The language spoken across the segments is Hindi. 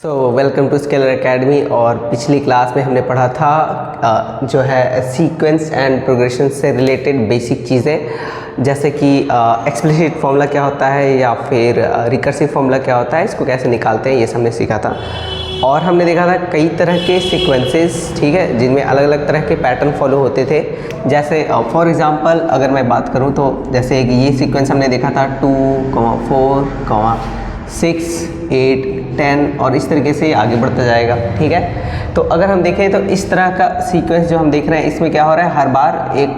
Welcome to scalar academy. और पिछली क्लास में हमने पढ़ा था जो है सीक्वेंस एंड प्रोग्रेशन से रिलेटेड बेसिक चीज़ें, जैसे कि एक्सप्लिसिट फॉर्मूला क्या होता है या फिर रिकर्सिव फॉर्मूला क्या होता है, इसको कैसे निकालते हैं, ये सब हमने सीखा था। और हमने देखा था कई तरह के सीक्वेंसेस, ठीक है, जिनमें अलग अलग तरह के पैटर्न फॉलो होते थे। जैसे फॉर एग्ज़ाम्पल अगर मैं बात करूँ तो जैसे कि ये सीक्वेंस हमने देखा था 2, 4, 6, 8, 10 और इस तरीके से आगे बढ़ता जाएगा, ठीक है। तो अगर हम देखें तो इस तरह का सीक्वेंस जो हम देख रहे हैं, इसमें क्या हो रहा है, हर बार एक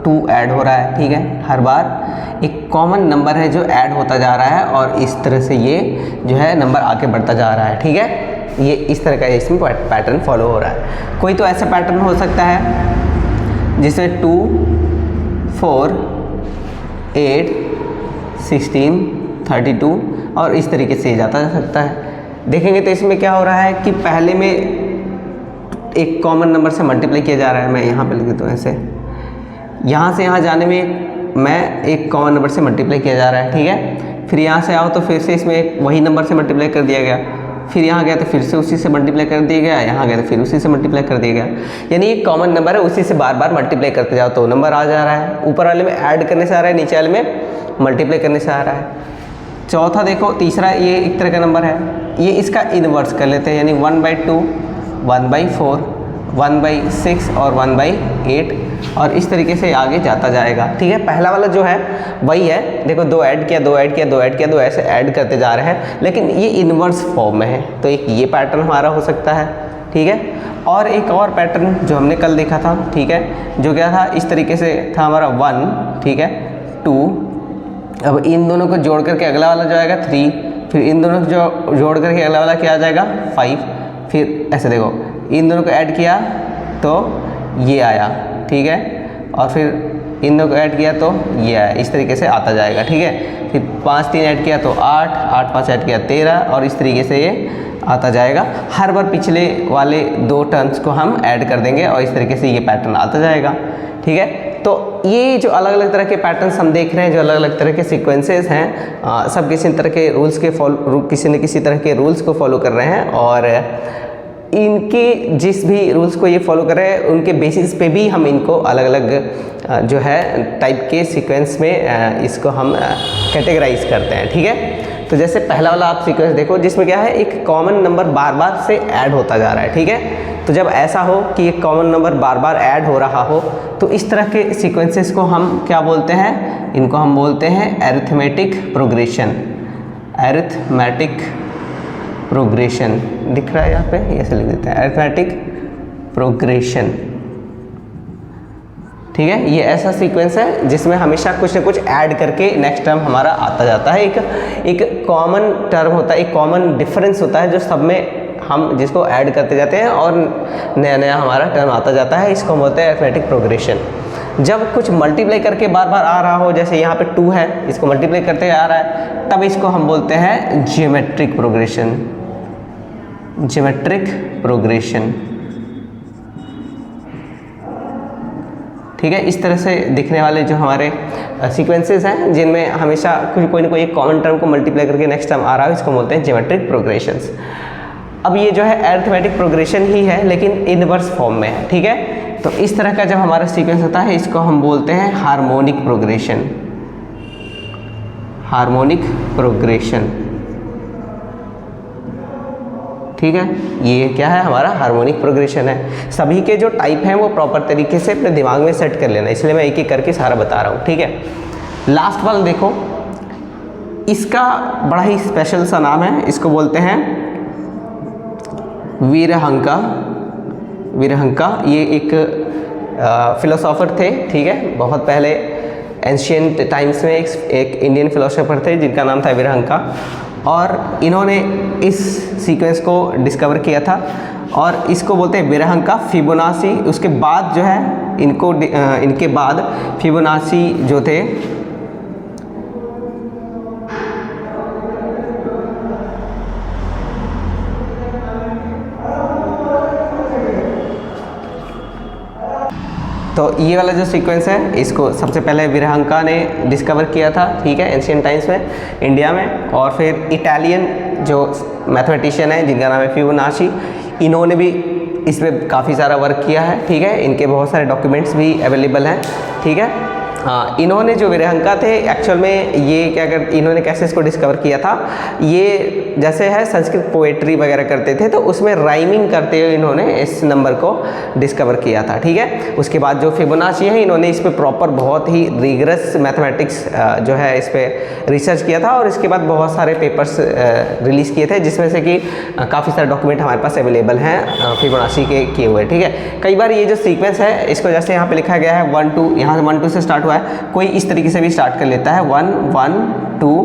2 ऐड हो रहा है, ठीक है। हर बार एक कॉमन नंबर है जो ऐड होता जा रहा है और इस तरह से ये जो है नंबर आगे बढ़ता जा रहा है, ठीक है। ये इस तरह का इसमें पैटर्न फॉलो हो रहा है। कोई तो ऐसा पैटर्न हो सकता है जिसमें 2, 4, 8, 16, 32 और इस तरीके से जाता जा सकता है। देखेंगे तो इसमें क्या हो रहा है कि पहले में एक कॉमन नंबर से मल्टीप्लाई किया जा रहा है। मैं यहाँ पे लिख देता हूँ ऐसे, यहाँ से यहाँ जाने में मैं एक कॉमन नंबर से मल्टीप्लाई किया जा रहा है, ठीक है। फिर यहाँ से आओ तो फिर से इसमें एक वही नंबर से मल्टीप्लाई कर दिया गया, फिर यहाँ गया तो फिर से उसी से मल्टीप्लाई कर दिया गया, यहाँ गया तो फिर उसी से मल्टीप्लाई कर दिया गया। यानी एक कॉमन नंबर है, उसी से बार बार मल्टीप्लाई करते जाओ तो नंबर आ जा रहा है। ऊपर वाले में ऐड करने से आ रहा है, नीचे वाले में मल्टीप्लाई करने से आ रहा है। चौथा देखो, तीसरा ये एक तरह का नंबर है, ये इसका इन्वर्स कर लेते हैं, यानी 1/2, 1/4, 1/6 और 1/8 और इस तरीके से आगे जाता जाएगा, ठीक है। पहला वाला जो है वही है, देखो 2 ऐड किया, 2 ऐड किया, 2 ऐड किया, 2 ऐसे ऐड करते जा रहे हैं, लेकिन ये इन्वर्स फॉर्म में है। तो एक ये पैटर्न हमारा हो सकता है, ठीक है। और एक और पैटर्न जो हमने कल देखा था, ठीक है, जो क्या था, इस तरीके से था हमारा 1, ठीक है, 2, अब इन दोनों को जोड़ करके अगला वाला जो आएगा 3, फिर इन दोनों को जो जोड़ करके अगला वाला क्या आ जाएगा 5, फिर ऐसे देखो इन दोनों को ऐड किया तो ये आया, ठीक है, और फिर इन दोनों को ऐड किया तो ये आया, इस तरीके से आता जाएगा, ठीक है। फिर 5, 3 ऐड किया तो 8, 8, 5 ऐड किया 13 और इस तरीके से ये आता जाएगा। हर बार पिछले वाले 2 टर्म्स को हम ऐड कर देंगे और इस तरीके से ये पैटर्न आता जाएगा, ठीक है। तो ये जो अलग अलग तरह के पैटर्न्स हम देख रहे हैं, जो अलग अलग तरह के सीक्वेंसेस हैं, सब किसी तरह के रूल्स के किसी न किसी तरह के रूल्स को फॉलो कर रहे हैं और इनके जिस भी रूल्स को ये फॉलो कर रहे हैं उनके बेसिस पे भी हम इनको अलग अलग जो है टाइप के सीक्वेंस में इसको हम कैटेगराइज करते हैं, ठीक है। तो जैसे पहला वाला आप सीक्वेंस देखो, जिसमें क्या है, एक कॉमन नंबर बार बार से ऐड होता जा रहा है, ठीक है। तो जब ऐसा हो कि एक कॉमन नंबर बार बार ऐड हो रहा हो तो इस तरह के सीक्वेंसेस को हम क्या बोलते हैं, इनको हम बोलते हैं अरिथमेटिक प्रोग्रेशन। अरिथमेटिक प्रोग्रेशन दिख रहा है यहाँ पे, ऐसे लिख देते हैं अरिथमेटिक प्रोग्रेशन, ठीक है। ये ऐसा सीक्वेंस है जिसमें हमेशा कुछ ना कुछ ऐड करके नेक्स्ट टर्म हमारा आता जाता है। एक कॉमन टर्म होता है, एक कॉमन डिफरेंस होता है जो सब में हम जिसको ऐड करते जाते हैं और नया नया हमारा टर्म आता जाता है, इसको बोलते हैं अरिथमेटिक प्रोग्रेशन। जब कुछ मल्टीप्लाई करके बार बार आ रहा हो, जैसे यहाँ पे 2 है, इसको मल्टीप्लाई करते आ रहा है, तब इसको हम बोलते हैं ज्योमेट्रिक प्रोग्रेशन। ज्योमेट्रिक प्रोग्रेशन, ठीक है। इस तरह से दिखने वाले जो हमारे सीक्वेंसेस हैं जिनमें हमेशा कोई ना कोई एक कॉमन टर्म को मल्टीप्लाई करके नेक्स्ट टर्म आ रहा है, इसको बोलते हैं ज्योमेट्रिक प्रोग्रेशंस। अब ये जो है अरिथमेटिक प्रोग्रेशन ही है लेकिन इनवर्स फॉर्म में है, ठीक है। तो इस तरह का जब हमारा सीक्वेंस होता है इसको हम बोलते हैं हार्मोनिक प्रोग्रेशन। हार्मोनिक प्रोग्रेशन, ठीक है। ये क्या है, हमारा हार्मोनिक प्रोग्रेशन है। सभी के जो टाइप हैं वो प्रॉपर तरीके से अपने दिमाग में सेट कर लेना, इसलिए मैं एक एक करके सारा बता रहा हूँ, ठीक है। लास्ट वाला देखो, इसका बड़ा ही स्पेशल सा नाम है, इसको बोलते हैं वीरहंका। वीरहंका ये एक फिलोसोफर थे, ठीक है, बहुत पहले एंशियंट टाइम्स में एक इंडियन फिलोसोफर थे जिनका नाम था वीरहंका, और इन्होंने इस सीक्वेंस को डिस्कवर किया था और इसको बोलते हैं वीरहंका फिबोनाची। उसके बाद जो है इनके बाद फिबोनाची जो थे तो ये वाला जो सीक्वेंस है इसको सबसे पहले वीरहंका ने डिस्कवर किया था, ठीक है, एंशियंट टाइम्स में इंडिया में। और फिर इटालियन जो मैथमेटिशियन है जिनका नाम है फिबोनाची, इन्होंने भी इस पर काफ़ी सारा वर्क किया है, ठीक है। इनके बहुत सारे डॉक्यूमेंट्स भी अवेलेबल हैं, ठीक है। हाँ, इन्होंने जो विरहंका थे एक्चुअल में ये क्या कर, इन्होंने कैसे इसको डिस्कवर किया था, ये जैसे है संस्कृत पोएट्री वगैरह करते थे तो उसमें राइमिंग करते हुए इन्होंने इस नंबर को डिस्कवर किया था, ठीक है। उसके बाद जो फिबोनाची है इन्होंने इस पर प्रॉपर बहुत ही रिगरस मैथमेटिक्स जो है इस पर रिसर्च किया था और इसके बाद बहुत सारे पेपर्स रिलीज़ किए थे, जिसमें से कि काफ़ी सारे डॉक्यूमेंट हमारे पास अवेलेबल हैं फिबोनाची के किए हुए, ठीक है। कई बार ये जो सीक्वेंस है इसको जैसे यहाँ पे लिखा गया है 1 2, यहाँ से 1 2 से स्टार्ट हुआ है, कोई इस तरीके से भी स्टार्ट कर लेता है 1 1 2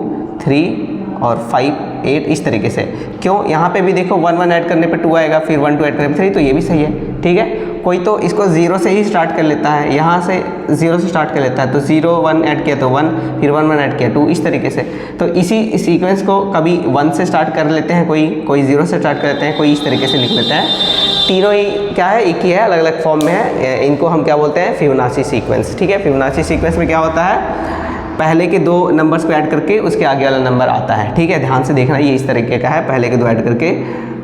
3 और 5 8 इस तरीके से। क्यों, यहाँ पे भी देखो 1 1 ऐड करने पे 2 आएगा, फिर 1 2 ऐड करने पे 3, तो ये भी सही है, ठीक है। कोई तो इसको 0 से ही स्टार्ट कर लेता है, यहाँ से 0 से स्टार्ट कर लेता है, तो 0 1 ऐड किया तो 1, फिर 1 1 ऐड किया 2, इस तरीके से। तो इसी सीक्वेंस को कभी 1 से स्टार्ट कर लेते हैं, कोई 0 से स्टार्ट कर लेते हैं, कोई इस तरीके से लिख लेते हैं। तीनों ही क्या है, एक ही है, अलग अलग फॉर्म में है। इनको हम क्या बोलते हैं, फिबोनाची सीक्वेंस, ठीक है। फिबोनाची सीक्वेंस में क्या होता है, पहले के 2 नंबर्स को ऐड करके उसके आगे वाला नंबर आता है, ठीक है। ध्यान से देखना, ये इस तरीके का है, पहले के 2 ऐड करके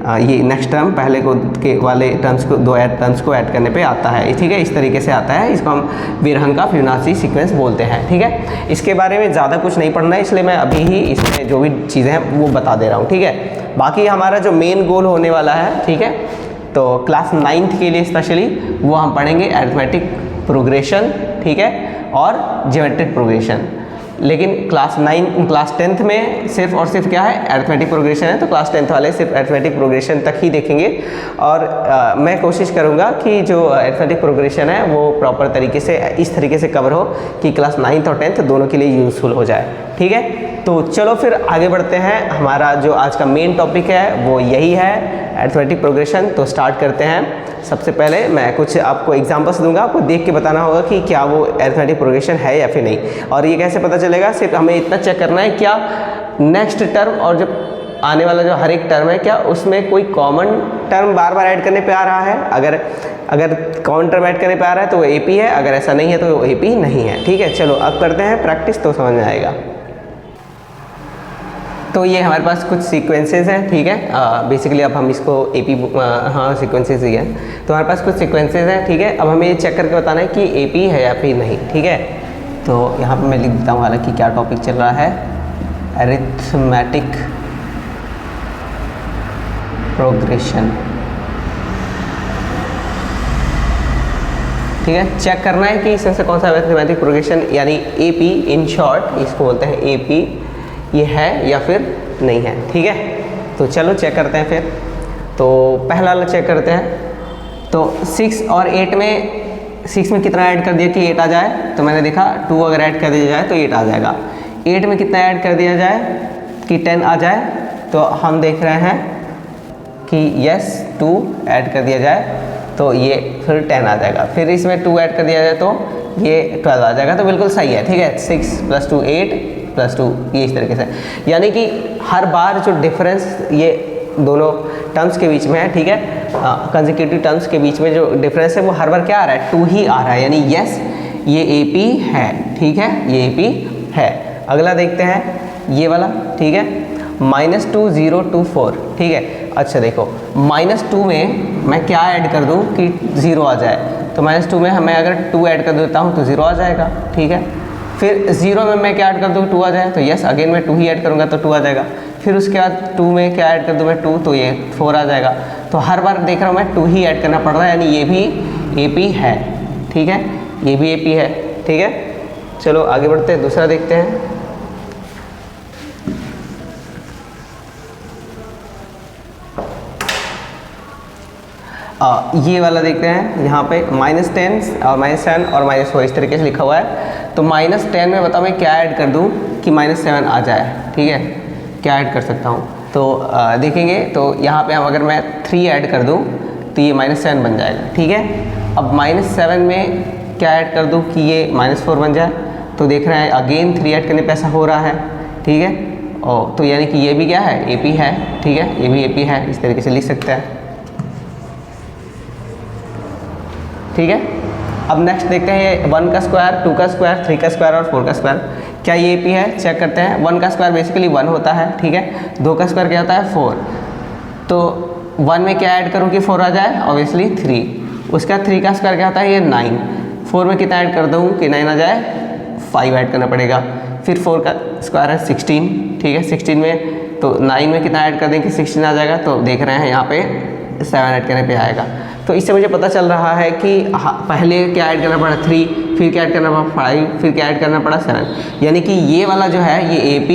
ये नेक्स्ट टर्म पहले को के वाले टर्म्स को 2 टर्म्स को ऐड करने पे आता है, ठीक है। इस तरीके से आता है, इसको हम विरहंका फिबोनाची सीक्वेंस बोलते हैं, ठीक है। इसके बारे में ज़्यादा कुछ नहीं पढ़ना है, इसलिए मैं अभी ही इसमें जो भी चीज़ें हैं वो बता दे रहा हूँ, ठीक है। बाकी हमारा जो मेन गोल होने वाला है, ठीक है, तो क्लास 9th के लिए स्पेशली वो हम पढ़ेंगे अरिथमेटिक प्रोग्रेशन, ठीक है, और ज्योमेट्रिक प्रोग्रेशन। लेकिन क्लास 10th में सिर्फ और सिर्फ क्या है, अरिथमेटिक प्रोग्रेशन है, तो क्लास 10th वाले सिर्फ अरिथमेटिक प्रोग्रेशन तक ही देखेंगे। और मैं कोशिश करूँगा कि जो अरिथमेटिक प्रोग्रेशन है वो प्रॉपर तरीके से इस तरीके से कवर हो कि क्लास 9th और 10th दोनों के लिए यूज़फुल हो जाए, ठीक है। तो चलो फिर आगे बढ़ते हैं, हमारा जो आज का मेन टॉपिक है वो यही है, अरिथमेटिक प्रोग्रेशन। तो स्टार्ट करते हैं। सबसे पहले मैं कुछ आपको एग्जांपल्स दूंगा, आपको देख के बताना होगा कि क्या वो अरिथमेटिक प्रोग्रेशन है या फिर नहीं। और ये कैसे पता चलेगा, सिर्फ हमें इतना चेक करना है क्या नेक्स्ट टर्म और जो आने वाला जो हर एक टर्म है क्या उसमें कोई कॉमन टर्म बार बार ऐड करने पे आ रहा है। अगर कॉमन टर्म ऐड करने पे आ रहा है तो वो AP है, अगर ऐसा नहीं है तो वो AP नहीं है, ठीक है। चलो अब करते हैं प्रैक्टिस, तो समझ में आएगा। तो ये हमारे पास कुछ सीक्वेंसेस हैं, ठीक है। बेसिकली अब हम इसको AP हाँ सीक्वेंसेस ही हैं, तो हमारे पास कुछ सीक्वेंसेस हैं, ठीक है। अब हमें ये चेक करके बताना है कि AP है या फिर नहीं, ठीक है। तो यहाँ पे मैं लिख देता हूँ हालांकि क्या टॉपिक चल रहा है, अरिथमेटिक प्रोग्रेशन, ठीक है। चेक करना है कि इसमें से कौन सा अरिथमेटिक प्रोग्रेशन यानी AP, इन शॉर्ट इसको बोलते हैं AP, ये है या फिर नहीं है, ठीक है। तो चलो चेक करते हैं फिर। तो पहला वाला चेक करते हैं। तो 6 और 8 में 6 में कितना ऐड कर दिया कि 8 आ जाए, तो मैंने देखा 2 अगर ऐड कर दिया जाए तो 8 आ जाएगा। 8 में कितना ऐड कर दिया जाए कि 10 आ जाए, तो हम देख रहे हैं कि यस 2 ऐड कर दिया जाए तो ये फिर 10 आ जाएगा। फिर इसमें 2 ऐड कर दिया जाए तो ये 12 आ जाएगा, तो बिल्कुल सही है, ठीक है। 6 + 2 8 + 2 ये इस तरीके से, यानी कि हर बार जो डिफरेंस ये दोनों टर्म्स के बीच में है, ठीक है, कंसेक्यूटिव टर्म्स के बीच में जो डिफरेंस है वो हर बार क्या आ रहा है, 2 ही आ रहा है, यानी यस ये AP है, ठीक है, ये AP है। अगला देखते हैं ये वाला, ठीक है, -2 0 2 4, ठीक है। अच्छा देखो -2 में मैं क्या ऐड कर दूँ कि 0 आ जाए, तो -2 में हमें अगर 2 ऐड कर देता हूँ तो 0 आ जाएगा, ठीक है। फिर 0 में मैं क्या ऐड कर दूँ, 2 आ जाए, तो यस अगेन मैं 2 ही ऐड करूँगा तो 2 आ जाएगा। फिर उसके बाद 2 में क्या ऐड कर दूँ मैं 2, तो ये 4 आ जाएगा। तो हर बार देख रहा हूँ मैं 2 ही ऐड करना पड़ रहा है, यानी ये भी AP है, ठीक है, ये भी AP है, ठीक है। चलो आगे बढ़ते हैं, दूसरा देखते हैं। ये वाला देखते हैं, यहाँ पे -10 और -7 और -4 इस तरीके से लिखा हुआ है। तो -10 में बताओ मैं क्या ऐड कर दूँ कि -7 आ जाए, ठीक है, क्या ऐड कर सकता हूँ। तो देखेंगे तो यहाँ पे हम अगर मैं 3 ऐड कर दूँ तो ये -7 बन जाएगा, ठीक है। अब -7 में क्या ऐड कर दूँ कि ये -4 बन जाए, तो देख रहे हैं अगेन 3 ऐड करने पे ऐसा हो रहा है, ठीक है। और तो यानी कि ये भी क्या है, AP है, ठीक है, ये भी AP है, इस तरीके से लिख सकते हैं, ठीक है। अब नेक्स्ट देखते हैं 1 का स्क्वायर, 2 का स्क्वायर, 3 का स्क्वायर और 4 का स्क्वायर क्या ये AP है? चेक करते हैं। 1 का स्क्वायर बेसिकली 1 होता है, ठीक है। 2 का स्क्वायर क्या होता है? 4। तो 1 में क्या ऐड करूँ कि 4 आ जाए? ऑब्वियसली 3। उसका 3 का स्क्वायर क्या होता है? ये 9। 4 में कितना ऐड कर दूँ कि 9 आ जाए? 5 ऐड करना पड़ेगा। फिर 4 का स्क्वायर है 16, ठीक है। 16 में तो 9 में कितना ऐड कर दें कि 16 आ जाएगा? तो देख रहे हैं यहाँ पे 7 ऐड करने पे आएगा। तो इससे मुझे पता चल रहा है कि पहले क्या ऐड करना पड़ा? 3, फिर क्या ऐड करना पड़ा? 5, फिर क्या ऐड करना पड़ा? 7। यानी कि ये वाला जो है ये AP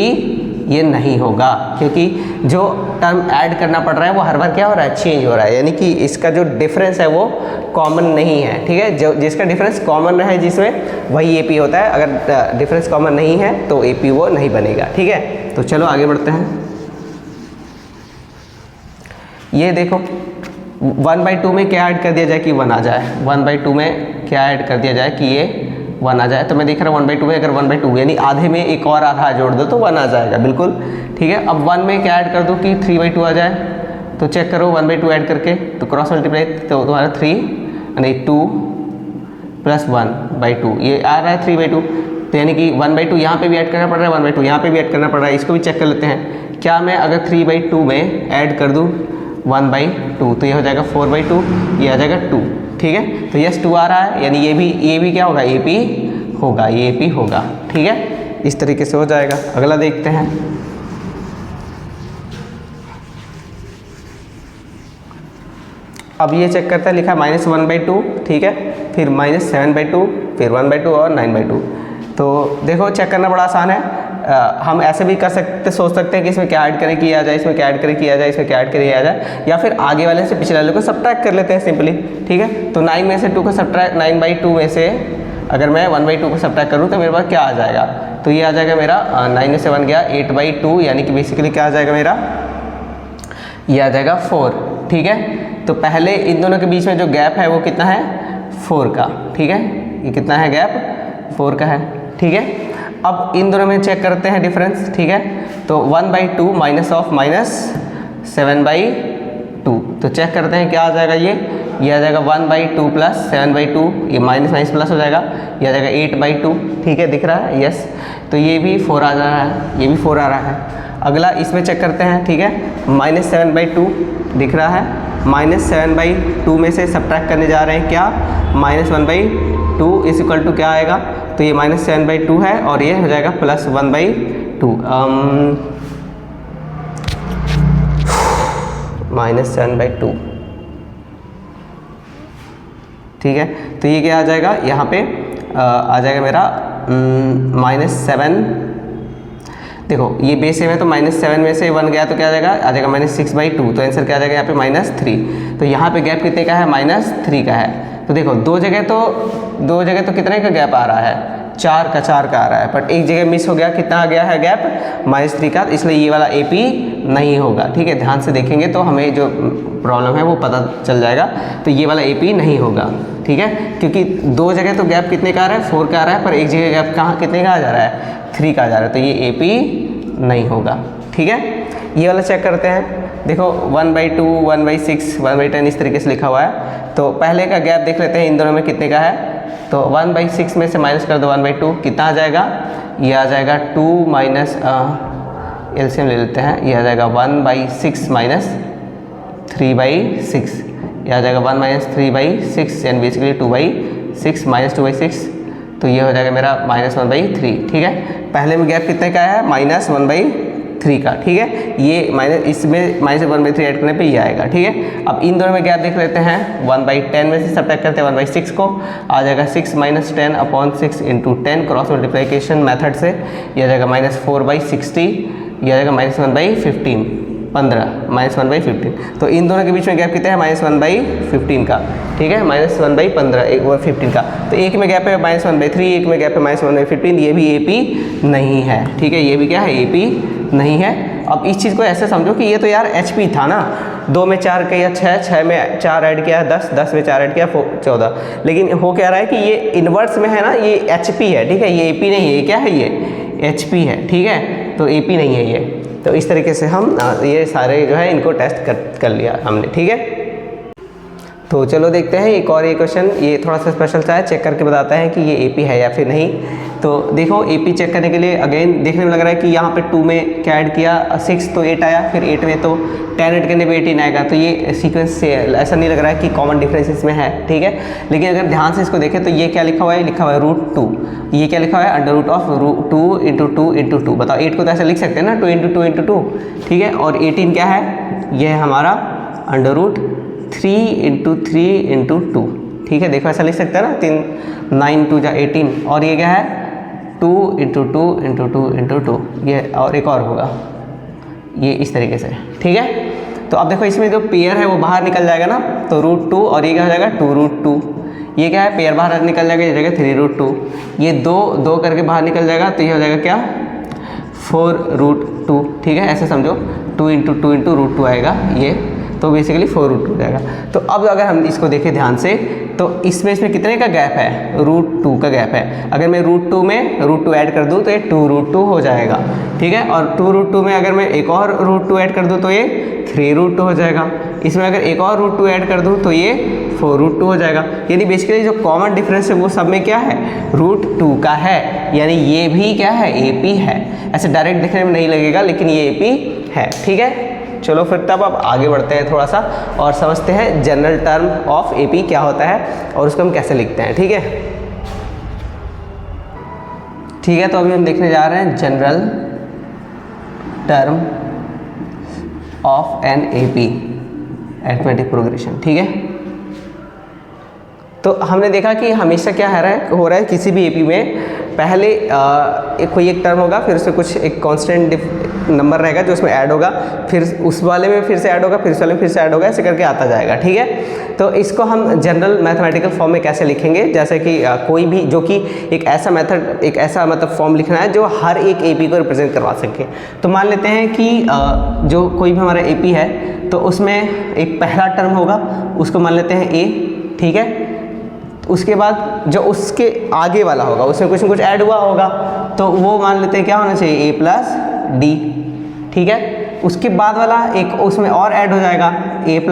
ये नहीं होगा, क्योंकि जो टर्म ऐड करना पड़ रहा है वो हर बार क्या हो रहा है? चेंज हो रहा है। यानी कि इसका जो डिफरेंस है वो कॉमन नहीं है, ठीक है। जो जिसका डिफरेंस कॉमन रहे जिसमें, वही AP होता है। अगर डिफरेंस कॉमन नहीं है तो AP वो नहीं बनेगा, ठीक है। तो चलो आगे बढ़ते हैं। ये देखो 1/2 में क्या ऐड कर दिया जाए कि 1 आ जाए? 1/2 में क्या ऐड कर दिया जाए कि ये 1 आ जाए? तो मैं देख रहा हूँ 1/2 में अगर 1/2 यानी आधे में एक और आधा जोड़ दो तो 1 आ जाएगा, बिल्कुल ठीक है। अब 1 में क्या ऐड कर दूँ कि 3/2 आ जाए? तो चेक करो 1/2 ऐड करके, तो क्रॉस मल्टीप्लाई तो तुम्हारा 3 यानी 2 + 1/2 ये आ रहा है 3/2। तो यानी कि 1/2 यहाँ पे भी ऐड करना पड़ रहा है, 1/2 यहाँ पे भी ऐड करना पड़ रहा है। इसको भी चेक कर लेते हैं। क्या मैं अगर 3/2 में ऐड कर दूँ 1/2 तो ये हो जाएगा 4/2, ये आ जाएगा 2, ठीक है। तो यस 2 आ रहा है, यानी ये भी क्या होगा? AP होगा, ये AP होगा, ठीक है। इस तरीके से हो जाएगा। अगला देखते हैं। अब ये चेक करता है, लिखा है -1/2, ठीक है। फिर -7/2, फिर 1/2 और 9/2। तो देखो चेक करना बड़ा आसान है। हम ऐसे भी कर सकते, सोच सकते हैं कि इसमें क्या ऐड करें किया जाए, इसमें क्या ऐड करें किया जाए, इसमें क्या ऐड करें किया जाए, या फिर आगे वाले से पिछले वाले को सब्ट्रैक्ट कर लेते हैं सिंपली, ठीक है। तो 9 में से 2 को सब्ट्रैक्ट 9/2 में से अगर मैं 1/2 को सब्ट्रैक्ट करूँ तो मेरे पास क्या आ जाएगा? तो ये आ जाएगा मेरा 9 में से 1 गया 8/2, यानी कि बेसिकली क्या आ जाएगा मेरा? ये आ जाएगा 4, ठीक है। तो पहले इन दोनों के बीच में जो गैप है वो कितना है? 4 का, ठीक है। ये कितना है गैप? 4 का है, ठीक है। अब इन दोनों में चेक करते हैं डिफरेंस, ठीक है। तो 1/2 -7/2, तो चेक करते हैं क्या आ जाएगा? ये आ जाएगा 1/2 + 7/2, ये माइनस प्लस हो जाएगा, ये आ जाएगा 8/2, ठीक है। दिख रहा है? यस। तो ये भी 4 आ रहा है, ये भी 4 आ रहा है। अगला इसमें चेक करते हैं, ठीक है। -7/2 दिख रहा है, -7/2 में से सब्ट्रैक्ट करने जा रहे हैं क्या? -1/2 = क्या आएगा? तो ये -7/2 है और ये हो जाएगा +1/2, -7/2, ठीक है। तो ये क्या आ जाएगा? यहाँ पे आ जाएगा मेरा -7। देखो ये बेस है तो -7 में से 1 गया तो क्या आ जाएगा? आ जाएगा -6/2। तो आंसर क्या आ जाएगा यहाँ पे? -3। तो यहाँ पे गैप कितने का है? -3 का है। तो देखो दो जगह तो कितने का गैप आ रहा है? 4 का आ रहा है, बट एक जगह मिस हो गया। कितना आ गया है गैप? -3 का। इसलिए ये वाला AP नहीं होगा, ठीक है। ध्यान से देखेंगे तो हमें जो प्रॉब्लम है वो पता चल जाएगा। तो ये वाला AP नहीं होगा, ठीक है, क्योंकि दो जगह तो गैप कितने का आ रहा है? 4 का आ रहा है, पर एक जगह गैप कहाँ कितने का आ जा रहा है? 3 का आ जा रहा है। तो ये AP नहीं होगा, ठीक है। ये वाला चेक करते हैं। देखो 1/2, 1/6, 1/10 इस तरीके से लिखा हुआ है। तो पहले का गैप देख लेते हैं इन दोनों में कितने का है। तो 1/6 में से माइनस कर दो 1/2, कितना आ जाएगा? ये आ जाएगा 2 माइनस एलसीएम ले लेते हैं। ये आ जाएगा 1/6 - 3/6, ये आ जाएगा 1 - 3/6 यानी बेसिकली 2/6 - 2/6। तो ये हो जाएगा मेरा -1/3, ठीक है। पहले में गैप कितने का है? -1/3 का, ठीक है। ये इसमें -1/3 ऐड करने पे ये आएगा, ठीक है। अब इन दोनों में गैप देख लेते हैं। 1/10 में से सब्ट्रैक्ट करते हैं 1/6 को, आ जाएगा 6 - 10/6 × 10 क्रॉस मल्टीप्लिकेशन मेथड से। ये आ जाएगा -4/60, ये आ जाएगा -1/15, 15 -1/15। तो इन दोनों के बीच में गैप कितना है? -1/15 का, ठीक है। -1/15 का। तो एक में गैप है -1/3, एक में गैप है -1/15। ये भी AP नहीं है, ठीक है। ये भी क्या है? AP नहीं है। अब इस चीज़ को ऐसे समझो कि ये तो यार HP था ना, 2 में 4 किया 6, 6 में 4 ऐड किया 10, 10 में 4 ऐड किया 14। लेकिन हो क्या रहा है कि ये इन्वर्स में है ना, ये HP है, ठीक है। ये AP नहीं है, ये क्या है? ये HP है, ठीक है। तो AP नहीं है ये। तो इस तरीके से हम ये सारे जो है इनको टेस्ट कर लिया हमने, ठीक है। तो चलो देखते हैं एक और ये क्वेश्चन, ये थोड़ा सा स्पेशल सा है, चेक करके बताते हैं कि ये एपी है या फिर नहीं। तो देखो एपी चेक करने के लिए अगेन देखने में लग रहा है कि यहाँ पे 2 में क्या ऐड किया 6 तो 8 आया, फिर 8 में तो 10 ऐड करने पे 18 आएगा। तो ये सीक्वेंस से ऐसा नहीं लग रहा है कि कॉमन डिफरेंस इसमें है, ठीक है। लेकिन अगर ध्यान से इसको देखें तो ये क्या लिखा हुआ है, लिखा हुआ है √2। ये क्या लिखा हुआ है, अंडर रूट ऑफ 2 × 2 × 2। बताओ 8 को तो ऐसा लिख सकते हैं ना 2 × 2 × 2, ठीक है। और 18 क्या है, ये है हमारा अंडर रूट 3 × 3 × 2, ठीक है। देखो ऐसा लिख सकते हैं ना, 3 9 2 जा 18। और ये क्या है 2 × 2 × 2 × 2, ये और एक और होगा ये इस तरीके से, ठीक है। तो अब देखो इसमें जो पेयर है वो बाहर निकल जाएगा ना, तो √2 और ये क्या हो जाएगा 2√2। ये क्या है, पेयर बाहर निकल जाएगा, ये जाएगा 3√2। ये 2 करके बाहर निकल जाएगा, तो ये हो जाएगा क्या 4√2, ठीक है। ऐसे समझो 2 × 2 × √2 आएगा ये, तो बेसिकली 4√2 हो जाएगा। तो अब अगर हम इसको देखें ध्यान से तो इसमें कितने का गैप है, √2 का गैप है। अगर मैं √2 में √2 ऐड कर दूँ तो ये 2√2 हो जाएगा, ठीक है। और 2√2 में अगर मैं एक और √2 ऐड कर दूँ तो ये 3√2 हो जाएगा। इसमें अगर एक और √2 ऐड कर दूँ तो ये 4√2 हो जाएगा। यानी बेसिकली जो कॉमन डिफरेंस है वो सब में क्या है, √2 का है। यानी ये भी क्या है, एपी है। ऐसे डायरेक्ट देखने में नहीं लगेगा लेकिन ये एपी है, ठीक है। चलो फिर तब अब आगे बढ़ते हैं थोड़ा सा और समझते हैं जनरल टर्म ऑफ एपी क्या होता है और उसको हम कैसे लिखते हैं, ठीक है। ठीक है, तो अभी हम देखने जा रहे हैं general term of an AP arithmetic progression, ठीक है। तो हमने देखा कि हमेशा क्या हो रहा है किसी भी एपी में पहले कोई एक टर्म होगा, फिर उसमें कुछ एक कांस्टेंट नंबर रहेगा जो उसमें ऐड होगा, फिर उस वाले में फिर से ऐड होगा, फिर उस वाले में फिर से ऐड होगा, ऐसे करके आता जाएगा, ठीक है। तो इसको हम जनरल मैथमेटिकल फॉर्म में कैसे लिखेंगे, जैसे कि कोई भी जो कि एक ऐसा मेथड, एक ऐसा मतलब फॉर्म लिखना है जो हर एक एपी को रिप्रेजेंट करवा सके। तो मान लेते हैं कि जो कोई भी हमारा एपी है तो उसमें एक पहला टर्म होगा, उसको मान लेते हैं ए, ठीक है। उसके बाद जो उसके आगे वाला होगा उसमें कुछ न कुछ ऐड हुआ होगा, तो वो मान लेते हैं क्या होना चाहिए a + d, ठीक है। उसके बाद वाला एक उसमें और ऐड हो जाएगा a +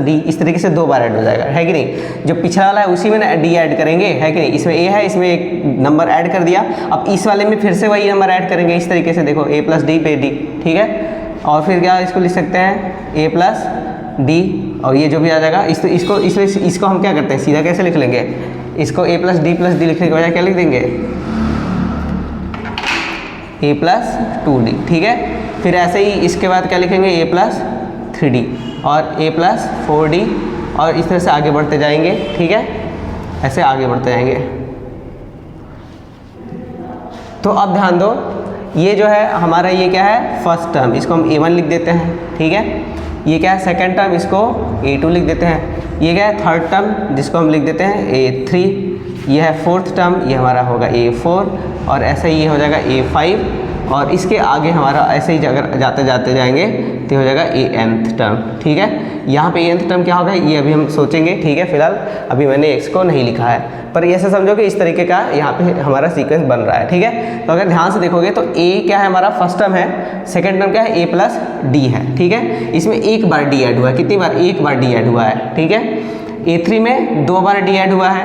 d, इस तरीके से 2 बार ऐड हो जाएगा, है कि नहीं। जो पिछला वाला है उसी में ना d ऐड करेंगे, है कि नहीं। इसमें a है, इसमें एक नंबर ऐड कर दिया, अब इस वाले में फिर से वही नंबर ऐड करेंगे, इस तरीके से देखो a + d पे d, ठीक है। और फिर क्या इसको लिख सकते हैं a + d, और ये जो भी आ जाएगा इसको हम क्या करते हैं, सीधा कैसे लिख लेंगे, इसको a + d लिखने के बजाय क्या लिख देंगे a + 2d, ठीक है। फिर ऐसे ही इसके बाद क्या लिखेंगे a + 3d और a + 4d, और इस तरह से आगे बढ़ते जाएंगे, ठीक है। ऐसे आगे बढ़ते जाएंगे। तो अब ध्यान दो, ये जो है हमारा ये क्या है फर्स्ट टर्म, इसको हम a1 लिख देते हैं, ठीक है। ये क्या है सेकंड टर्म, इसको a2 लिख देते हैं। ये क्या है थर्ड टर्म, जिसको हम लिख देते हैं a3। ये है फोर्थ टर्म, ये हमारा होगा a4, और ऐसे ही ये हो जाएगा a5, और इसके आगे हमारा ऐसे ही अगर जाते जाते जाएंगे तो हो जाएगा anth टर्म, ठीक है। यहाँ पे anth टर्म क्या होगा ये अभी हम सोचेंगे, ठीक है। फिलहाल अभी मैंने x को नहीं लिखा है, पर ऐसे समझो कि इस तरीके का यहाँ पे हमारा सीक्वेंस बन रहा है, ठीक है। तो अगर ध्यान से देखोगे तो a क्या है हमारा फर्स्ट टर्म है, सेकंड टर्म क्या है a + d है, ठीक है। इसमें एक बार d ऐड हुआ है, कितनी बार, एक बार d ऐड हुआ है, ठीक है। a3 में 2 बार d ऐड हुआ है,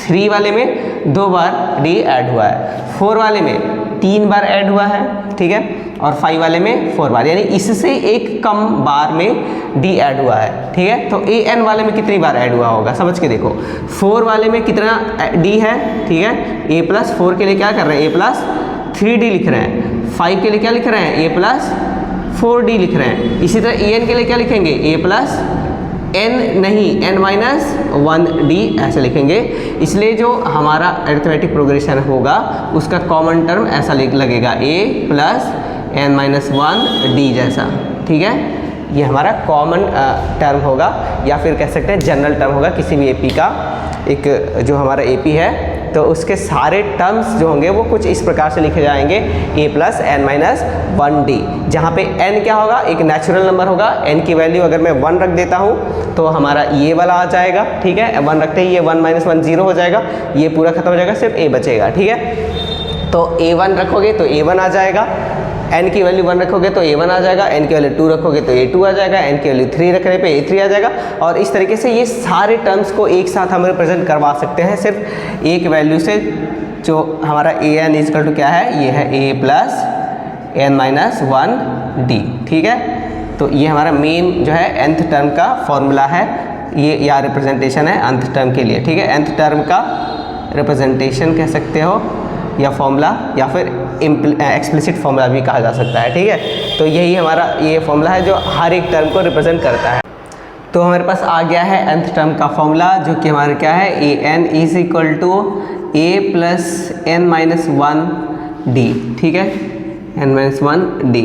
3 वाले में 2 बार d ऐड हुआ है, 4 वाले में 3 बार ऐड हुआ है, ठीक है। और 5 वाले में 4 बार, यानी इससे एक कम बार में d ऐड हुआ है, ठीक है। तो an वाले में कितनी बार ऐड हुआ होगा समझ के देखो। 4 वाले में कितना d है, ठीक है। a + 4 के लिए क्या कर रहे हैं, a + 3d लिख रहे हैं। 5 के लिए क्या लिख रहे हैं, a + 4d लिख रहे हैं। इसी तरह an के लिए क्या लिखेंगे, a + n नहीं n-1d ऐसे लिखेंगे। इसलिए जो हमारा अरिथमेटिक प्रोग्रेशन होगा उसका कॉमन टर्म ऐसा लगेगा a + n-1d जैसा, ठीक है। ये हमारा कॉमन टर्म होगा, या फिर कह सकते हैं जनरल टर्म होगा किसी भी एपी का। एक जो हमारा एपी है तो उसके सारे टर्म्स जो होंगे वो कुछ इस प्रकार से लिखे जाएंगे a + n-1d, जहाँ पे n क्या होगा, एक नेचुरल नंबर होगा। n की वैल्यू अगर मैं 1 रख देता हूँ तो हमारा ये वाला आ जाएगा, ठीक है। 1 रखते ही ये 1 - 1 0 हो जाएगा, ये पूरा खत्म हो जाएगा, सिर्फ a बचेगा, ठीक है। तो a1 रखोगे तो a1 आ जाएगा, n की वैल्यू 1 रखोगे तो a1 आ जाएगा, n की वैल्यू 2 रखोगे तो a2 आ जाएगा, n की वैल्यू 3 रखने पे a3 आ जाएगा। और इस तरीके से ये सारे टर्म्स को एक साथ हम रिप्रेजेंट करवा सकते हैं सिर्फ एक वैल्यू से, जो हमारा an इक्वल टू क्या है, ये है a plus n minus 1d। ठीक है, तो ये हमारा मेन जो है nth टर्म का फॉर्मूला है, ये या रिप्रेजेंटेशन है nth टर्म के लिए। ठीक है, nth टर्म का रिप्रेजेंटेशन कह सकते हो या फॉर्मूला, या फिर एक्सप्लिसिट फॉर्मूला भी कहा जा सकता है। ठीक है, तो यही हमारा ये फॉर्मूला है जो हर एक टर्म को रिप्रेजेंट करता है। तो हमारे पास आ गया है nth टर्म का फॉर्मूला, जो कि हमारा क्या है, an is equal to a plus n minus 1d। ठीक है, n माइनस 1d,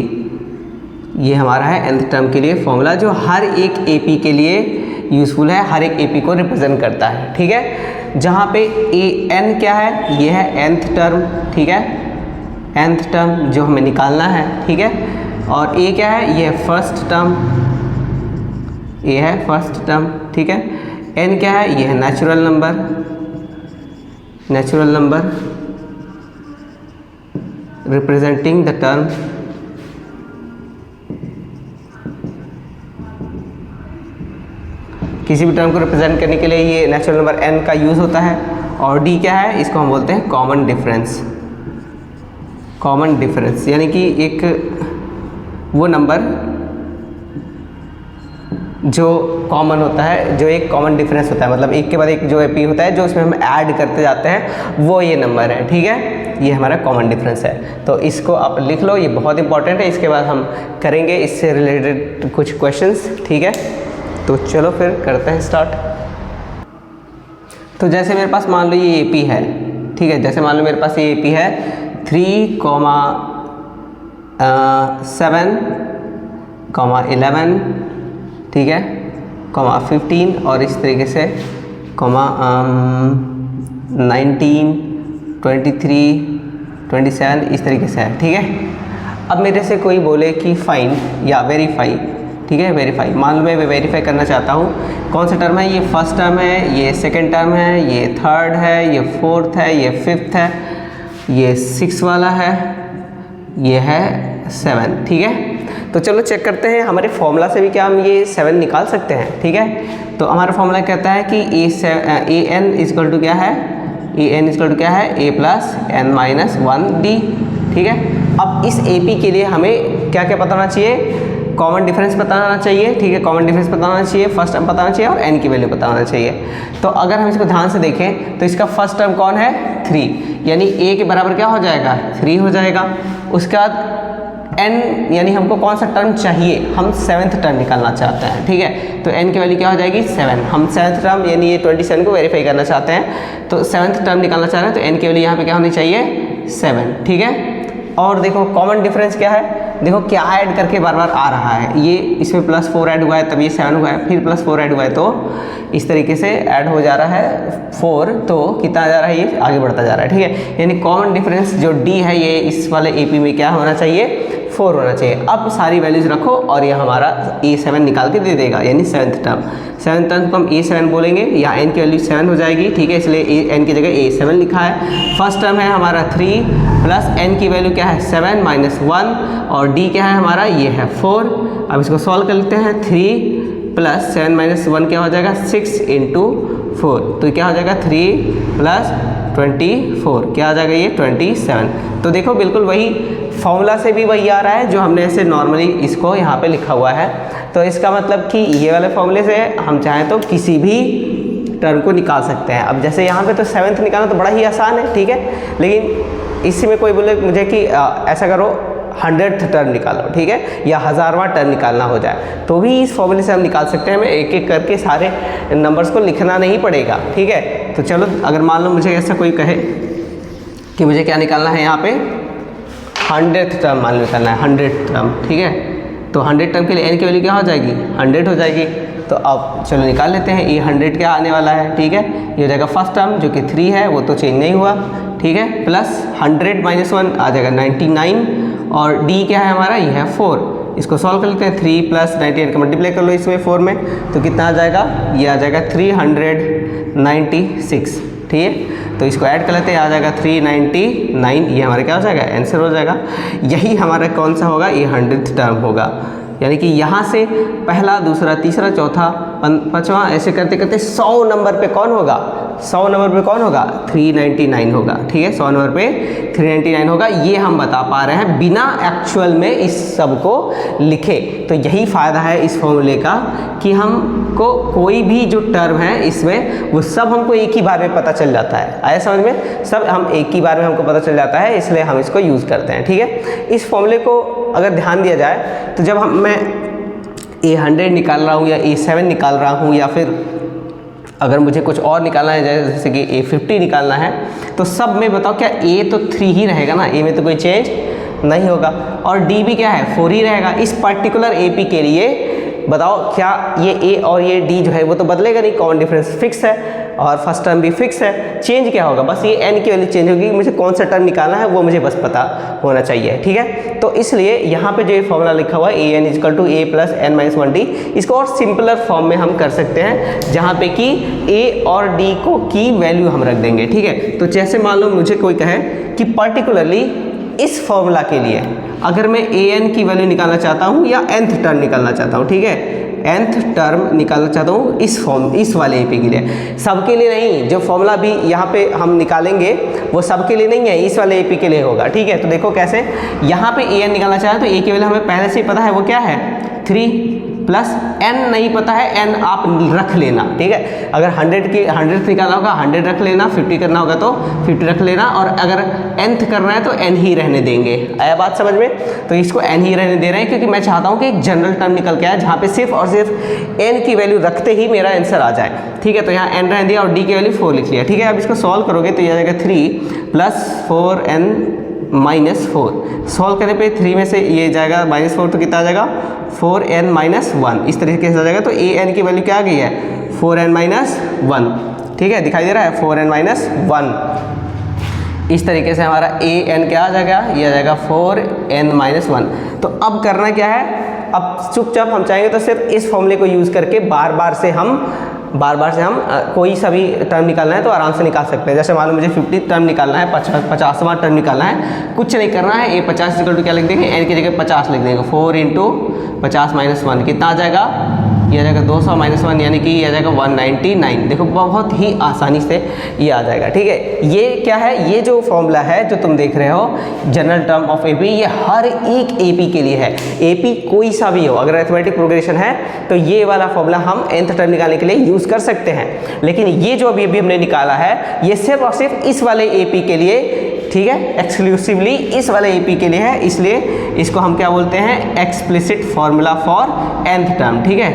ये हमारा है nth टर्म के लिए फॉर्मूला, जो हर एक AP के लिए यूज़फुल है, हर एक AP को रिप्रेजेंट करता है। ठीक है, जहाँ पे an क्या है, ये है nth टर्म। ठीक है, nth टर्म जो हमें निकालना है। ठीक है, और a क्या है, ये है फर्स्ट टर्म, a है फर्स्ट टर्म। ठीक है, n क्या है, ये है natural number, natural number representing the term. किसी भी टर्म को रिप्रेजेंट करने के लिए ये नेचुरल नंबर n का यूज़ होता है। और d क्या है, इसको हम बोलते हैं कॉमन डिफरेंस। कॉमन डिफरेंस यानी कि एक वो नंबर जो कॉमन होता है, जो एक कॉमन डिफरेंस होता है, मतलब एक के बाद एक जो AP होता है, जो उसमें हम ऐड करते जाते हैं, वो ये नंबर है। ठीक है, ये हमारा कॉमन डिफरेंस है, तो इसको आप लिख लो, ये बहुत इंपॉर्टेंट है। इसके बाद हम करेंगे इससे रिलेटेड कुछ क्वेश्चंस। ठीक है, तो चलो फिर करते हैं स्टार्ट। तो जैसे मेरे पास मान लो ये AP है। ठीक है, जैसे मान लो मेरे पास ये AP है 3, 7, 11, ठीक है, 15 और इस तरीके से 19, 23, 27 इस तरीके से है। ठीक है, अब मेरे से कोई बोले कि फाइंड या वेरीफाई। ठीक है, वेरीफाई, मान लो मैं वेरीफाई करना चाहता हूँ कौन सा टर्म है, ये फर्स्ट टर्म है, ये सेकंड टर्म है, ये थर्ड है, ये फोर्थ है, ये फिफ्थ है, ये 6 वाला है, ये है 7। ठीक है, तो चलो चेक करते हैं हमारे फॉर्मूला से भी क्या हम ये 7 निकाल सकते हैं। ठीक है, तो हमारा फॉर्मूला कहता है कि an इक्वल टू क्या है, an इक्वल टू क्या है, a plus n minus 1d। ठीक है, अब इस AP के लिए हमें क्या क्या पता होना चाहिए, कॉमन डिफरेंस पता होना चाहिए। ठीक है, कॉमन डिफरेंस पता होना चाहिए, फर्स्ट टर्म पता होना चाहिए और n की वैल्यू पता होना चाहिए। तो अगर हम इसको ध्यान से देखें तो इसका फर्स्ट टर्म कौन है, 3, यानी a के बराबर क्या हो जाएगा, 3 हो जाएगा। उसके बाद n यानी हमको कौन सा टर्म चाहिए, हम 7th टर्म निकालना चाहते हैं। ठीक है, तो n की वैल्यू क्या हो जाएगी, 7। हम 7th टर्म यानी ये 27 को वेरीफाई करना चाहते हैं, तो 7th टर्म निकालना चाह रहे हैं, तो n की वैल्यू यहाँ पे क्या होनी चाहिए, 7। ठीक है, और देखो कॉमन डिफरेंस क्या है, देखो क्या ऐड करके बार बार आ रहा है, ये इसमें +4 ऐड हुआ है तब ये 7 हुआ है, फिर +4 ऐड हुआ है, तो इस तरीके से ऐड हो जा रहा है 4, तो कितना जा रहा है, ये आगे बढ़ता जा रहा है। ठीक है, यानी कॉमन डिफरेंस जो d है, ये इस वाले AP में क्या होना चाहिए, 4 होना चाहिए। अब सारी वैल्यूज रखो और ये हमारा A7 निकाल के दे देगा, यानी 7th टर्म। 7th टर्म को हम A7 बोलेंगे, या n की वैल्यू 7 हो जाएगी। ठीक है, इसलिए n की जगह A7 लिखा है। फर्स्ट टर्म है हमारा 3 प्लस n की वैल्यू क्या है, 7 माइनस 1, और d क्या है हमारा, ये है 4। अब इसको सॉल्व कर लेते हैं, 3 प्लस 7 माइनस 1 क्या हो जाएगा, 6 इंटू 4, तो क्या हो जाएगा 3 प्लस 24, क्या आ जाएगा ये 27। तो देखो बिल्कुल वही फॉर्मूला से भी वही आ रहा है जो हमने ऐसे नॉर्मली इसको यहाँ पे लिखा हुआ है। तो इसका मतलब कि ये वाले फॉर्मूले से हम चाहें तो किसी भी टर्म को निकाल सकते हैं। अब जैसे यहाँ पे तो 7th निकालना तो बड़ा ही आसान है। ठीक है, लेकिन इसी में कोई बोले मुझे कि ऐसा करो 100th टर्म निकालो, ठीक है, या 1000वां टर्म निकालना हो जाए, तो भी इस फॉर्मूले से हम निकाल सकते हैं। हमें एक एक करके सारे नंबर्स को लिखना नहीं पड़ेगा। ठीक है, तो चलो अगर मान लो मुझे ऐसा कोई कहे कि मुझे क्या निकालना है, यहाँ पे 100th टर्म मान लो निकालना है, 100th टर्म। ठीक है, तो 100 टर्म के लिए n की वैल्यू क्या हो जाएगी, 100 हो जाएगी। तो अब चलो निकाल लेते हैं, ये 100 क्या आने वाला है। ठीक है, ये हो जाएगा फर्स्ट टर्म जो कि 3 है, वो तो चेंज नहीं हुआ। ठीक है, प्लस 100 माइनस 1 आ जाएगा 99, और d क्या है हमारा, ये है 4। इसको सॉल्व कर लेते हैं, 3 प्लस 98 का मल्टीप्लाई कर लो इसमें 4 में, तो कितना आ जाएगा, ये आ जाएगा 396। ठीक है, तो इसको ऐड कर लेते हैं, आ जाएगा 399, ये हमारा क्या हो जाएगा, आंसर हो जाएगा। यही हमारा कौन सा होगा, ये 100th टर्म होगा। यानी कि यहाँ से पहला, दूसरा, तीसरा, चौथा, पाँचवा, ऐसे करते करते 100 नंबर पे कौन होगा, 100 नंबर पे कौन होगा, 399 होगा। ठीक है, 100 नंबर पे 399 होगा। ये हम बता पा रहे हैं बिना एक्चुअल में इस सब को लिखे। तो यही फ़ायदा है इस फॉर्मूले का कि हमको कोई भी जो टर्म है इसमें वो सब हमको एक ही बार में पता चल जाता है। आया समझ में, सब हम एक ही बार में हमको पता चल जाता है, इसलिए हम इसको यूज़ करते हैं। ठीक है, इस फॉर्मूले को अगर ध्यान दिया जाए तो जब मैं A100 निकाल रहा हूँ या A7 निकाल रहा हूँ, या फिर अगर मुझे कुछ और निकालना है जैसे कि A50 निकालना है, तो सब में बताओ क्या A तो 3 ही रहेगा ना, A में तो कोई चेंज नहीं होगा, और D भी क्या है 4 ही रहेगा। इस पर्टिकुलर AP के लिए बताओ क्या ये A और ये D जो है वो तो बदलेगा नहीं, कॉमन डिफरेंस फिक्स है और फर्स्ट टर्म भी फिक्स है। चेंज क्या होगा, बस ये n की वैल्यू चेंज होगी। मुझे कौन सा टर्म निकालना है वो मुझे बस पता होना चाहिए। ठीक है, तो इसलिए यहाँ पे जो ये फॉर्मूला लिखा हुआ है an = a + n - 1d, इसको और सिंपलर फॉर्म में हम कर सकते हैं, जहाँ पे कि a और d को की वैल्यू हम रख देंगे। ठीक है, तो जैसे मान लो मुझे कोई कहे कि पर्टिकुलरली इस फॉर्मूला के लिए अगर मैं an की वैल्यू निकालना चाहता हूँ या nth टर्म निकालना चाहता हूँ, ठीक है, nth टर्म निकालना चाहता हूँ इस वाले AP के लिए, सबके लिए नहीं। जो फॉर्मूला भी यहाँ पे हम निकालेंगे वो सबके लिए नहीं है, इस वाले AP के लिए होगा। ठीक है, तो देखो कैसे, यहाँ पे an निकालना चाहें तो a की वैल्यू हमें पहले से ही पता है, वो क्या है 3 प्लस n नहीं पता है, n आप रख लेना। ठीक है, अगर 100 निकालना होगा 100 रख लेना, 50 करना होगा तो 50 रख लेना, और अगर nth करना है तो n ही रहने देंगे। आया बात समझ में, तो इसको n ही रहने दे रहे हैं क्योंकि मैं चाहता हूँ कि एक जनरल टर्म निकल के आए जहाँ पे सिर्फ और सिर्फ n की वैल्यू रखते ही मेरा आंसर आ जाए। ठीक है, तो यहाँ n रहने दिया और d की वैल्यू 4 लिख लिया। ठीक है, अब इसको सॉल्व करोगे तो ये आ जाएगा 3 + 4n - 4। सॉल्व करने पे 3 में से ये जाएगा -4 तो कितना आ जाएगा 4n - 1, इस तरीके से आ जाएगा। तो an की वैल्यू क्या आ गई है 4n - 1। ठीक है, दिखाई दे रहा है 4n - 1। इस तरीके से हमारा an क्या आ जाएगा, ये आ जाएगा 4n - 1। तो अब करना क्या है, अब चुपचाप हम चाहेंगे तो सिर्फ इस फॉर्मूले को यूज़ करके बार बार से हम कोई सा भी टर्म निकालना है तो आराम से निकाल सकते हैं। जैसे मान लो मुझे 50 टर्म निकालना है, 50वां टर्म निकालना है, कुछ नहीं करना है, ये 50 = क्या लिख देंगे, n की जगह 50 लिख देंगे। 4 × 50 - 1 कितना आ जाएगा, ये आ जाएगा 200 - 1, यानी कि ये आ जाएगा 199। देखो बहुत ही आसानी से ये आ जाएगा। ठीक है, ये क्या है, ये जो फॉर्मूला है जो तुम देख रहे हो जनरल टर्म ऑफ AP, ये हर एक AP के लिए है। AP कोई सा भी हो, अगर अरिथमेटिक प्रोग्रेशन है तो ये वाला फॉर्मूला हम nth टर्म निकालने के लिए यूज़ कर सकते हैं। लेकिन ये जो अभी हमने निकाला है ये सिर्फ और सिर्फ इस वाले AP के लिए, ठीक है, एक्सक्लूसिवली इस वाले AP के लिए है, इसलिए इसको हम क्या बोलते हैं, explicit formula for nth term. ठीक है,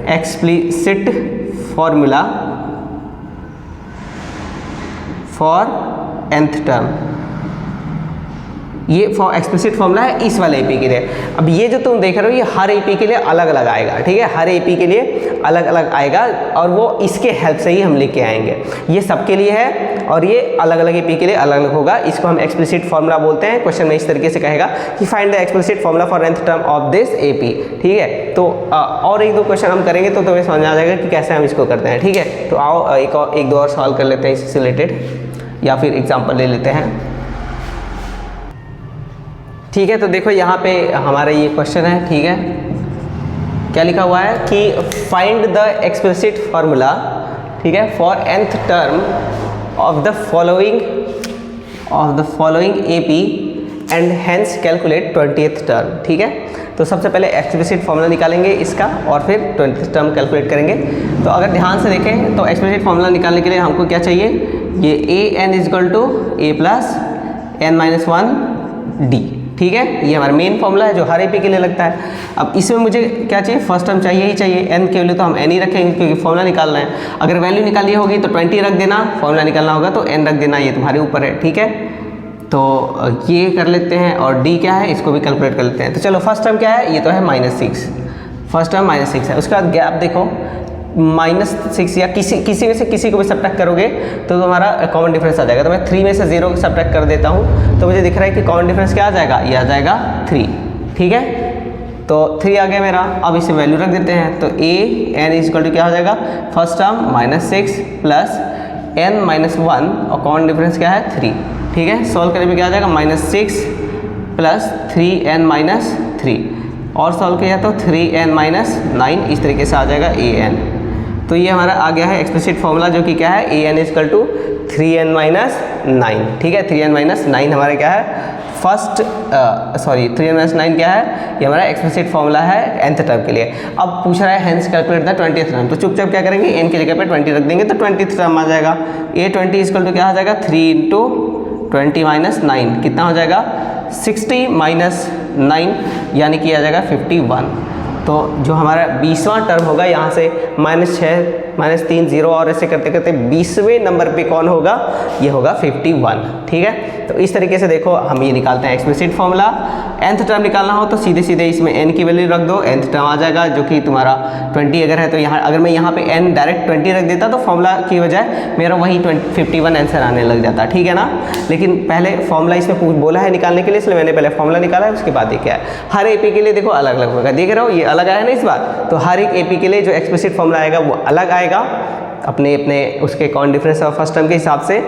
explicit formula for nth term, ये एक्सप्लिसिट फॉर्मूला है इस वाले AP के लिए। अब ये जो तुम देख रहे हो ये हर AP के लिए अलग अलग आएगा। ठीक है, हर AP के लिए अलग अलग आएगा और वो इसके हेल्प से ही हम लेके आएंगे। ये सबके लिए है और ये अलग अलग AP के लिए अलग अलग होगा। इसको हम एक्सप्लिसिट फॉर्मूला बोलते हैं। क्वेश्चन में इस तरीके से कहेगा कि find the explicit formula for nth term of this AP। ठीक है, तो और एक दो क्वेश्चन हम करेंगे तो तुम्हें समझ आ जाएगा कि कैसे हम इसको करते हैं। ठीक है, तो आओ एक दो और सवाल कर लेते हैं इससे रिलेटेड, या फिर एग्जाम्पल ले लेते हैं। ठीक है, तो देखो यहाँ पे हमारा ये क्वेश्चन है। ठीक है, क्या लिखा हुआ है कि फाइंड द एक्सप्लिसिट फार्मूला, ठीक है, for nth term of the following AP and hence calculate 20th term. ठीक है, तो सबसे पहले एक्सप्लिसिट फार्मूला निकालेंगे इसका और फिर 20th टर्म कैलकुलेट करेंगे। तो अगर ध्यान से देखें तो एक्सप्लिसिट फार्मूला निकालने के लिए हमको क्या चाहिए, ये an = a + n - 1d। ठीक है, ये हमारा मेन फॉर्मूला है जो हर AP के लिए लगता है। अब इसमें मुझे क्या चाहिए, फर्स्ट टर्म चाहिए ही चाहिए, n की वैल्यू तो हम n ही रखेंगे क्योंकि फॉर्मूला निकालना है। अगर वैल्यू निकाली होगी तो 20 रख देना, फॉर्मूला निकालना होगा तो n रख देना, ये तुम्हारे ऊपर है। ठीक है, तो ये कर लेते हैं और d क्या है इसको भी कैलकुलेट कर लेते हैं। तो चलो फर्स्ट टर्म क्या है, ये तो है -6, फर्स्ट टर्म -6 है। उसके बाद गैप देखो -6 या किसी में से किसी को भी सब्ट्रैक्ट करोगे तो तुम्हारा कॉमन डिफरेंस आ जाएगा। तो मैं 3 में से 0 को सब्ट्रैक्ट कर देता हूँ तो मुझे दिख रहा है कि कॉमन डिफरेंस क्या आ जाएगा, ये आ जाएगा 3। ठीक है, तो 3 आ गया मेरा। अब इसे वैल्यू रख देते हैं तो an = क्या हो जाएगा, फर्स्ट टर्म -6 + n माइनस 1 और कॉमन डिफरेंस क्या है 3, ठीक है। सॉल्व करने में क्या आ जाएगा -6 प्लस 3n माइनस 3, और सॉल्व किया तो 3n माइनस 9, इस तरीके से आ जाएगा an। तो ये हमारा आ गया है एक्सप्लिसिट फॉर्मूला, जो कि क्या है an equal to 3n minus 9, ठीक है। 3n माइनस 9 हमारे क्या है फर्स्ट 3n माइनस 9 क्या है, ये हमारा एक्सप्लिसिट फॉर्मूला है nth टर्म के लिए। अब पूछ रहा है hence calculate the 20th term, तो चुपचाप क्या करेंगे n की जगह पे 20 रख देंगे तो 20th टर्म आ जाएगा। a20 इक्वल टू क्या आ जाएगा 3 इंटू 20 माइनस 9, कितना हो जाएगा 60 माइनस 9, यानी कि आ जाएगा 51। तो जो हमारा 20वां टर्म होगा यहाँ से -6 -3 0 और ऐसे करते करते 20वें नंबर पे कौन होगा, ये होगा 51, ठीक है। तो इस तरीके से देखो हम ये निकालते हैं एक्सप्लिसिट फॉर्मूला। nth टर्म निकालना हो तो सीधे सीधे इसमें n की वैल्यू रख दो, nth टर्म आ जाएगा जो कि तुम्हारा 20 अगर है तो यहाँ अगर मैं यहाँ पे n डायरेक्ट 20 रख देता तो फॉर्मूला की बजाय मेरा वही 51 आंसर आने लग जाता, ठीक है ना। लेकिन पहले फॉर्मूला इसमें बोला है निकालने के लिए, इसलिए मैंने पहले फॉर्मूला निकाला है, उसके बाद ये क्या है। हर एपी के लिए देखो अलग अलग होगा, देख रहे हो ये अलग आया ना इस बार, तो हर एक एपी के लिए जो एक्सप्लिसिट फॉर्मूला आएगा वो अलग आएगा अपने अपने उसके कॉमन डिफरेंस और फर्स्ट टर्म के हिसाब से।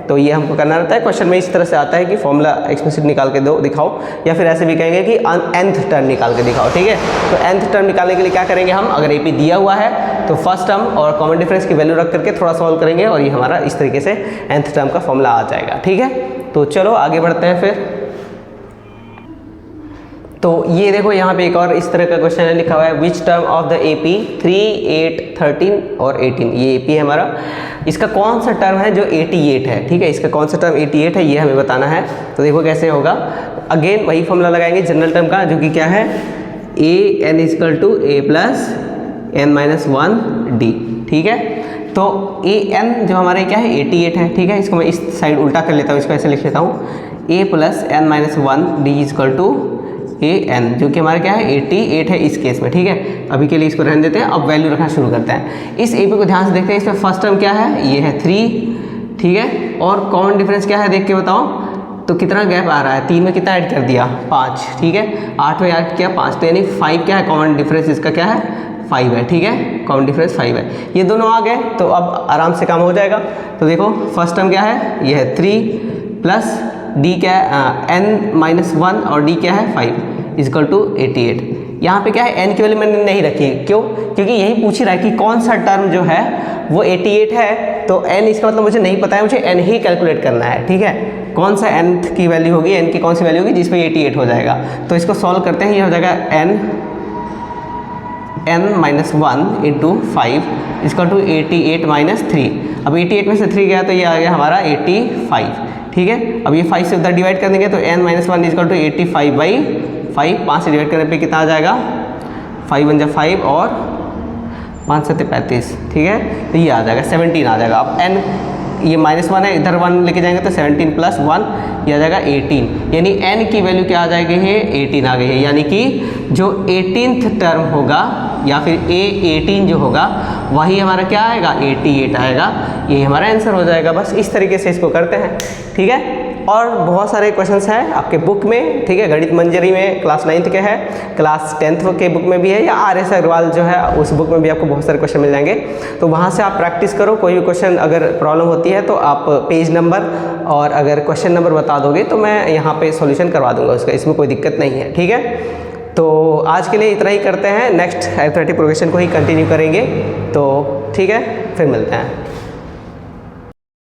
तो ये हमको करना रहता है। क्वेश्चन में इस तरह से आता है कि फॉर्मूला एक्सप्लिसिट निकाल के दो दिखाओ, या फिर ऐसे भी कहेंगे कि nth टर्म निकाल के दिखाओ, ठीक है। तो nth टर्म निकालने के लिए क्या करेंगे हम, अगर एपी दिया हुआ है तो फर्स्ट टर्म और कॉमन डिफरेंस की वैल्यू रख करके थोड़ा सॉल्व करेंगे और ये हमारा इस तरीके से nth टर्म का फॉर्मूला आ जाएगा, ठीक है। तो चलो आगे बढ़ते हैं फिर। तो ये देखो यहाँ पे एक और इस तरह का क्वेश्चन है, लिखा हुआ है which term of the AP 3, 8, 13 और 18, ये एपी है हमारा, इसका कौन सा टर्म है जो 88 है, ठीक है। इसका कौन सा टर्म 88 है ये हमें बताना है। तो देखो कैसे होगा, अगेन वही फॉर्मूला लगाएंगे जनरल टर्म का, जो कि क्या है an equal to a plus n minus 1 d, ठीक है। तो an जो हमारे क्या है 88 है, ठीक है। इसको मैं इस साइड उल्टा कर लेता हूँ, इसको ऐसे लिख लेता हूँ a plus n minus 1 d equal to an, जो कि हमारा क्या है 88 है इस केस में, ठीक है। अभी के लिए इसको रहने देते हैं, अब वैल्यू रखना शुरू करते हैं। इस एपी को ध्यान से देखते हैं, इसमें फर्स्ट टर्म क्या है, ये है 3, ठीक है। और कॉमन डिफरेंस क्या है देख के बताओ, तो कितना गैप आ रहा है, 3 में कितना ऐड कर दिया 5, ठीक है। 8 में ऐड किया 5, तो यानी 5 क्या है कॉमन डिफरेंस इसका क्या है 5 है, ठीक है। कॉमन डिफरेंस 5 है, ये दोनों आ गए तो अब आराम से काम हो जाएगा। तो देखो फर्स्ट टर्म क्या है, ये है 3 प्लस d क्या है n माइनस 1 और d क्या है 5 इक्वल टू 88। यहाँ पे क्या है n की वैल्यू मैंने नहीं रखी, क्यों, क्योंकि यही पूछ ही रहा है कि कौन सा टर्म जो है वो 88 है, तो n इसका मतलब मुझे नहीं पता है, मुझे n ही कैलकुलेट करना है, ठीक है। कौन सा nth की वैल्यू होगी, n की कौन सी वैल्यू होगी जिस पे 88 हो जाएगा। तो इसको सॉल्व करते हैं, ये हो जाएगा n minus 1 into 5 equal to 88 minus 3। अब 88 में से 3 गया तो ये आ गया हमारा 85, ठीक है। अब ये 5 से उधर डिवाइड कर देंगे तो n माइनस 1 इक्वल टू 85/5, 5 से डिवाइड करने पे कितना आ जाएगा 5 1 जा 5 और 5 7 35, ठीक है। तो ये आ जाएगा 17 आ जाएगा। अब n ये -1 है, इधर 1 लेके जाएंगे तो 17 प्लस 1 ये आ जाएगा 18, यानी n की वैल्यू क्या आ जाएगी है 18 आ गई है। यानी कि जो 18th टर्म होगा या फिर a18 जो होगा वही हमारा क्या आएगा 88 आएगा, ये हमारा आंसर हो जाएगा। बस इस तरीके से इसको करते हैं, ठीक है। और बहुत सारे क्वेश्चंस हैं आपके बुक में, ठीक है। गणित मंजरी में क्लास 9th के है, क्लास 10th के बुक में भी है, या RS अग्रवाल जो है उस बुक में भी आपको बहुत सारे क्वेश्चन मिल जाएंगे। तो वहाँ से आप प्रैक्टिस करो, कोई भी क्वेश्चन अगर प्रॉब्लम होती है तो आप पेज नंबर और अगर क्वेश्चन नंबर बता दोगे तो मैं यहाँ पे सॉल्यूशन करवा दूंगा उसका, इसमें कोई दिक्कत नहीं है, ठीक है। तो आज के लिए इतना ही करते हैं, नेक्स्ट अरिथमेटिक प्रोग्रेशन को ही कंटिन्यू करेंगे। तो ठीक है, फिर मिलते हैं।